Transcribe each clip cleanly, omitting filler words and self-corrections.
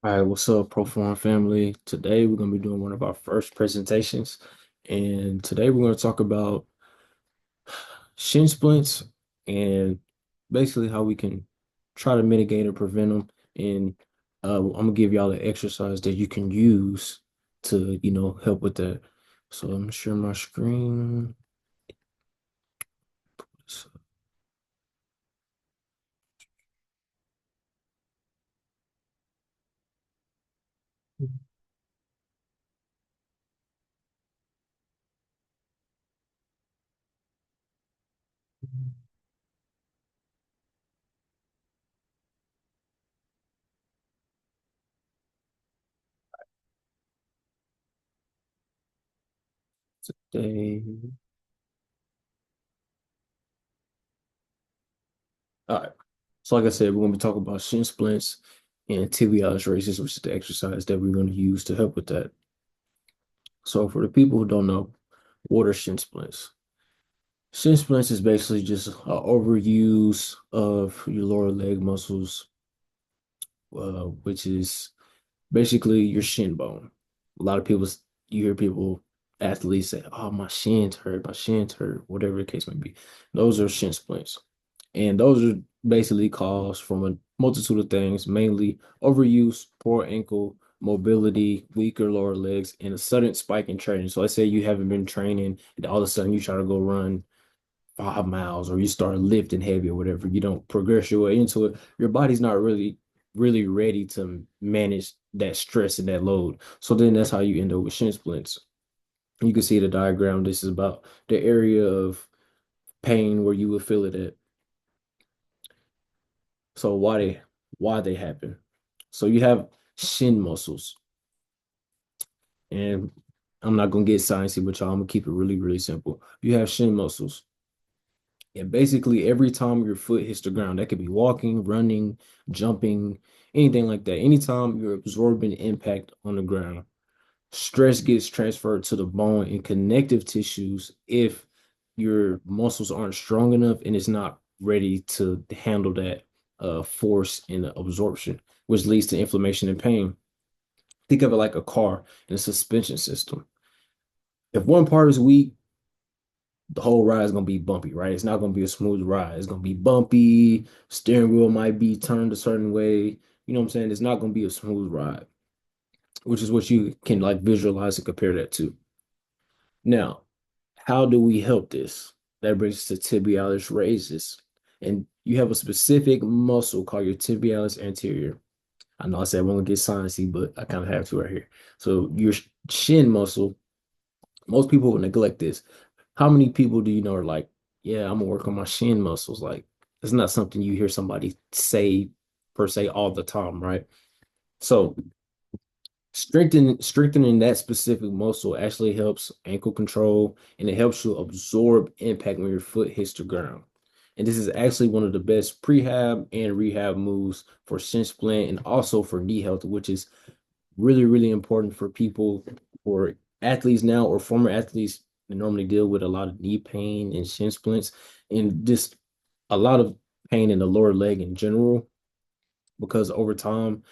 All right, what's up, Proform family? Today we're going to be doing one of our first presentations, and today we're going to talk about shin splints and basically how we can try to mitigate or prevent them. And I'm gonna give y'all an exercise that you can use to, help with that. So I'm gonna share my screen. So today, all right. So like I said, we're gonna be talking about shin splints and tibialis races, which is the exercise that we're going to use to help with that. So for the people who don't know, what are shin splints? Shin splints is basically just overuse of your lower leg muscles, which is basically your shin bone. A lot of people, you hear people, athletes say, "Oh, my shins hurt," whatever the case may be. Those are shin splints, and those are basically caused from a multitude of things, mainly overuse, poor ankle mobility, weaker lower legs, and a sudden spike in training. So let's say you haven't been training, and all of a sudden you try to go run 5 miles or you start lifting heavy or whatever, you don't progress your way into it, your body's not really ready to manage that stress and that load. So then that's how you end up with shin splints. You can see the diagram. This is about the area of pain where you would feel it at. So why they happen. So you have shin muscles, and I'm not gonna get sciencey with y'all. I'm gonna keep it really simple. You have shin muscles. And basically, every time your foot hits the ground, that could be walking, running, jumping, anything like that. Anytime you're absorbing impact on the ground, stress gets transferred to the bone and connective tissues if your muscles aren't strong enough and it's not ready to handle that force and absorption, which leads to inflammation and pain. Think of it like a car and a suspension system. If one part is weak, the whole ride is gonna be bumpy, right? It's not gonna be a smooth ride. It's gonna be bumpy. Steering wheel might be turned a certain way. You know what I'm saying? It's not gonna be a smooth ride, which is what you can like visualize and compare that to. Now, how do we help this? That brings us to tibialis raises. And you have a specific muscle called your tibialis anterior. I know I said I won't get sciencey, but I kind of have to right here. So your shin muscle, most people will neglect this. How many people do you know are like, yeah, I'm gonna work on my shin muscles? Like, it's not something you hear somebody say per se all the time, right? So strengthening that specific muscle actually helps ankle control and it helps you absorb impact when your foot hits the ground. And this is actually one of the best prehab and rehab moves for shin splint and also for knee health, which is really important for people or athletes now or former athletes that normally deal with a lot of knee pain and shin splints and just a lot of pain in the lower leg in general because over time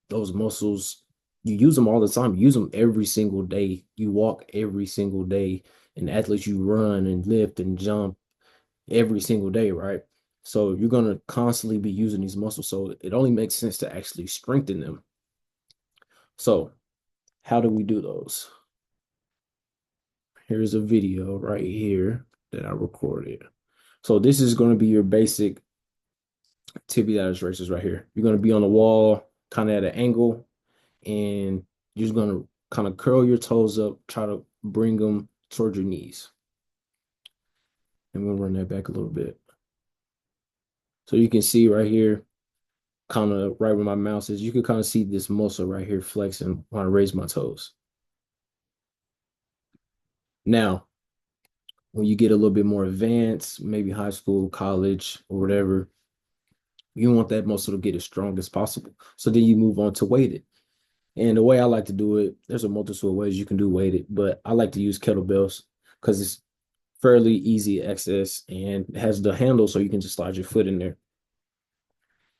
those muscles you use them all the time. You use them every single day. You walk every single day. And athletes, you run and lift and jump every single day, right? So you're gonna constantly be using these muscles. So it only makes sense to actually strengthen them. So how do we do those? Here's a video right here that I recorded. So this is going to be your basic tibialis races right here. You're going to be on the wall, kind of at an angle, and you're just going to kind of curl your toes up, try to bring them towards your knees. And we'll run that back a little bit. So you can see right here, kind of right where my mouse is, you can kind of see this muscle right here flexing when I raise my toes. Now, when you get a little bit more advanced, maybe high school, college, or whatever, you want that muscle to get as strong as possible. So then you move on to weighted. And the way I like to do it, there's a multitude of ways you can do weighted, but I like to use kettlebells because it's fairly easy access and has the handle so you can just slide your foot in there.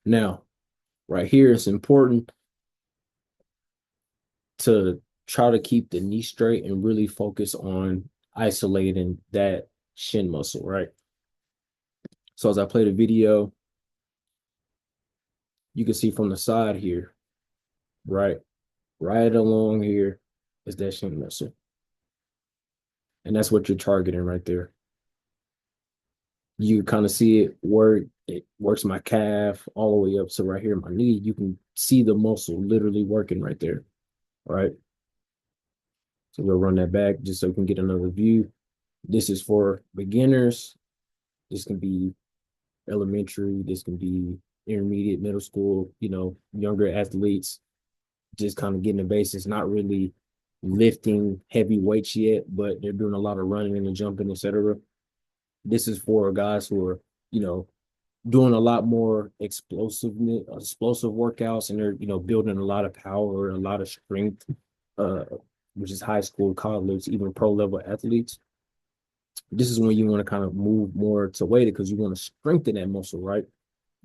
Now, right here, it's important. to try to keep the knee straight and really focus on isolating that shin muscle, right? So as I play the video, you can see from the side here, right? Right along here is that shin muscle. And that's what you're targeting right there. You kind of see it work. It works my calf all the way up to right here in my knee. You can see the muscle literally working right there, right? So we'll run that back just so we can get another view. This is for beginners. This can be elementary. This can be intermediate, middle school, younger athletes, just kind of getting the basics, not really lifting heavy weights yet, but they're doing a lot of running and jumping, etc. This is for guys who are, you know, doing a lot more explosive workouts, and they're, building a lot of power, a lot of strength, uh, which is high school, college, even pro level athletes. This is when you want to kind of move more to weight because you want to strengthen that muscle, right?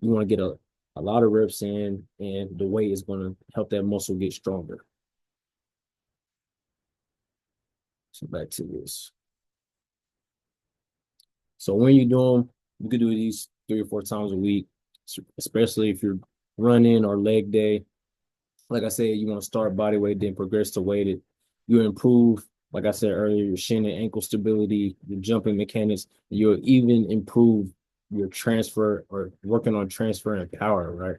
You want to get a lot of reps in, and the weight is going to help that muscle get stronger. So back to this. So when you do them, you could do these 3 or 4 times a week, especially if you're running or leg day. Like I said, you want to start body weight, then progress to weighted. You improve, like I said earlier, your shin and ankle stability, your jumping mechanics. You'll even improve your transfer or working on transfer and power, right?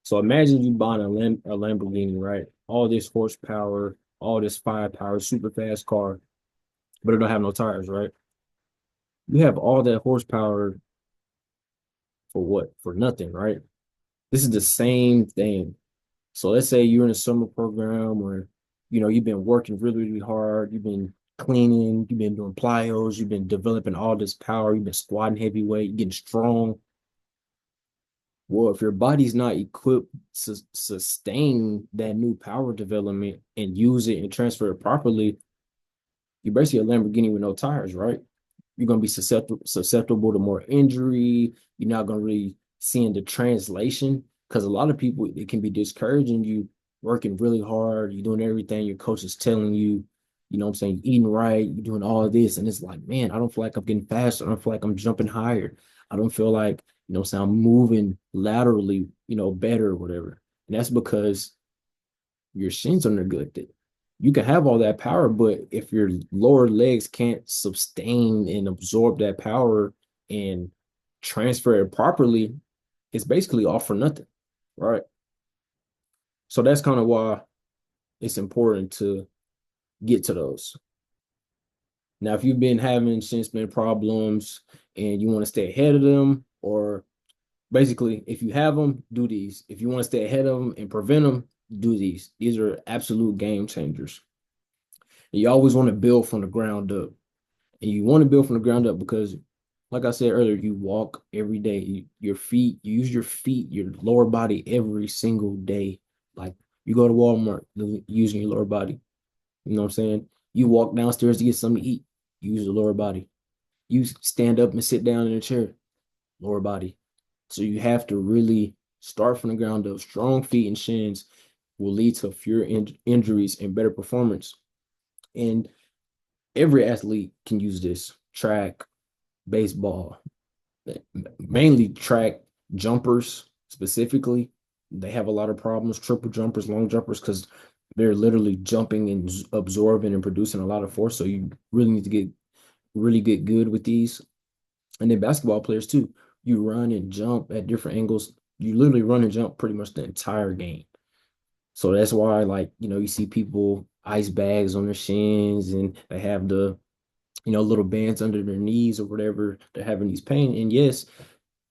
So imagine you buying a Lamborghini, right? All this horsepower, all this firepower, super fast car, but it don't have no tires, right? You have all that horsepower for what? For nothing, right? This is the same thing. So let's say you're in a summer program where, you've been working really, really hard. You've been cleaning, you've been doing plyos, you've been developing all this power, you've been squatting heavyweight, you're getting strong. Well, if your body's not equipped to sustain that new power development and use it and transfer it properly, you're basically a Lamborghini with no tires, right? You're going to be susceptible to more injury. You're not going to really seeing the translation, because a lot of people, it can be discouraging. You working really hard, you're doing everything your coach is telling you, what I'm saying, you're eating right, you're doing all of this, and it's like, man, I don't feel like I'm getting faster. I don't feel like I'm jumping higher. I don't feel like, I'm moving laterally, better or whatever. And that's because your shins are neglected. You can have all that power, but if your lower legs can't sustain and absorb that power and transfer it properly, it's basically all for nothing, right? So that's kind of why it's important to get to those. Now, if you've been having shin splint problems and you want to stay ahead of them, or basically, if you have them, do these. If you want to stay ahead of them and prevent them, do these. These are absolute game changers. And you always want to build from the ground up. And you want to build from the ground up because, like I said earlier, you walk every day. Your feet, you use your feet, your lower body every single day. Like you go to Walmart using your lower body. You know what I'm saying? You walk downstairs to get something to eat, use your lower body. You stand up and sit down in a chair, lower body. So you have to really start from the ground up. Strong feet and shins will lead to fewer injuries and better performance. And every athlete can use this: track, baseball, mainly track jumpers specifically. They have a lot of problems, triple jumpers, long jumpers, because they're literally jumping and absorbing and producing a lot of force. So you really need to get good with these. And then basketball players too. You run and jump at different angles. You literally run and jump pretty much the entire game. So that's why, like, you see people ice bags on their shins, and they have the, little bands under their knees or whatever. They're having these pain. And yes,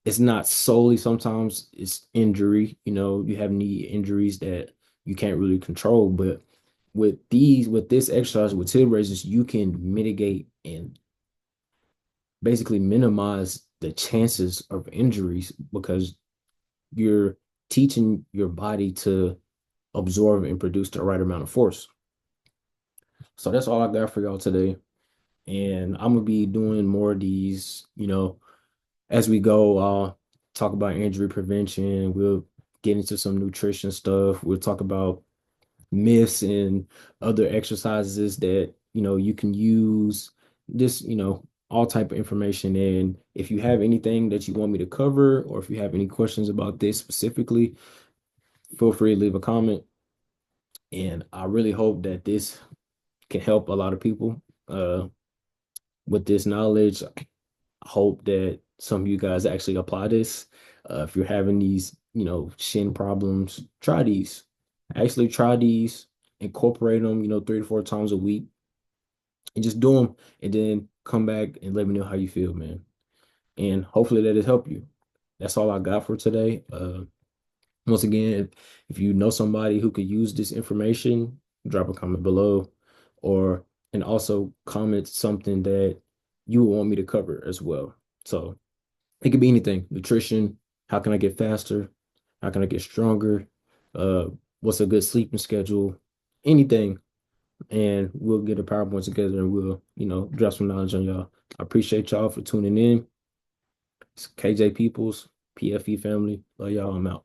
it's not solely, sometimes it's injury. You have knee injuries that you can't really control. But with this exercise, with tib raises, you can mitigate and basically minimize the chances of injuries because you're teaching your body to absorb and produce the right amount of force. So that's all I got for y'all today. And I'm gonna be doing more of these, as we go. Talk about injury prevention. We'll get into some nutrition stuff. We'll talk about myths and other exercises that you can use. This, all type of information. And if you have anything that you want me to cover, or if you have any questions about this specifically, feel free to leave a comment. And I really hope that this can help a lot of people with this knowledge. I hope that some of you guys actually apply this. If you're having these, shin problems, try these. Actually try these, incorporate them, 3 to 4 times a week, and just do them, and then come back and let me know how you feel, man. And hopefully that has helped you. That's all I got for today. Once again, if you know somebody who could use this information, drop a comment below, or and also comment something that you would want me to cover as well. So it could be anything: nutrition, how can I get faster, how can I get stronger, uh, what's a good sleeping schedule, anything. And we'll get a PowerPoint together and we'll, drop some knowledge on y'all. I appreciate y'all for tuning in. It's KJ Peoples, PFE family. Love y'all. I'm out.